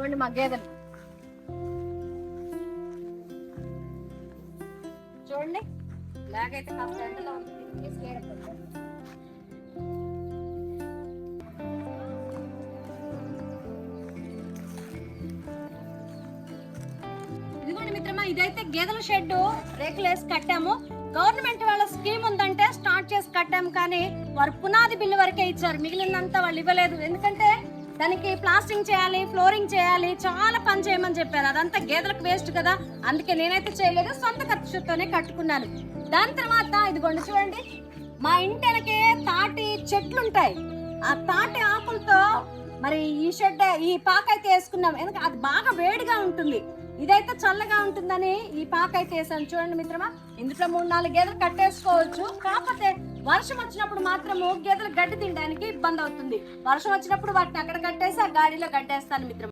చూడండి మా గేదెలు చూడండి, ఇలాగైతే కాస్త ఎండలో ఉంటుంది. ఇదిగోండి మిత్రమా, ఇదైతే గేదెల షెడ్ రేకులు వేసి కట్టాము. గవర్నమెంట్ వాళ్ళ స్కీమ్ ఉందంటే స్టార్ట్ చేసి కట్టాము, కానీ వారు పునాది బిల్లు వరకే ఇచ్చారు, మిగిలినంతా వాళ్ళు ఇవ్వలేదు. ఎందుకంటే దానికి ప్లాస్టింగ్ చేయాలి, ఫ్లోరింగ్ చేయాలి, చాలా పని చేయమని చెప్పారు. అదంతా గేదెలకు వేస్ట్ కదా, అందుకే నేనైతే చేయలేదు, సొంత ఖర్చుతోనే కట్టుకున్నాను. దాని తర్వాత ఇదిగోండి చూడండి, మా ఇంటి వెనకే తాటి చెట్లు ఉంటాయి. ఆ తాటి ఆకులతో మరి ఈ పాకైతే వేసుకున్నాం, ఎందుకంటే అది బాగా వేడిగా ఉంటుంది, ఇదైతే చల్లగా ఉంటుందని ఈ పాకైతే వేసాను. చూడండి మిత్రమా, ఇందులో 3-4 గేదెలు కట్టేసుకోవచ్చు. కాకపోతే వర్షం వచ్చినప్పుడు మాత్రము గేదెలు గడ్డి తినడానికి ఇబ్బంది అవుతుంది. వర్షం వచ్చినప్పుడు వాటిని అక్కడ కట్టేసి ఆ గాడిలో కట్టేస్తాను మిత్రమా.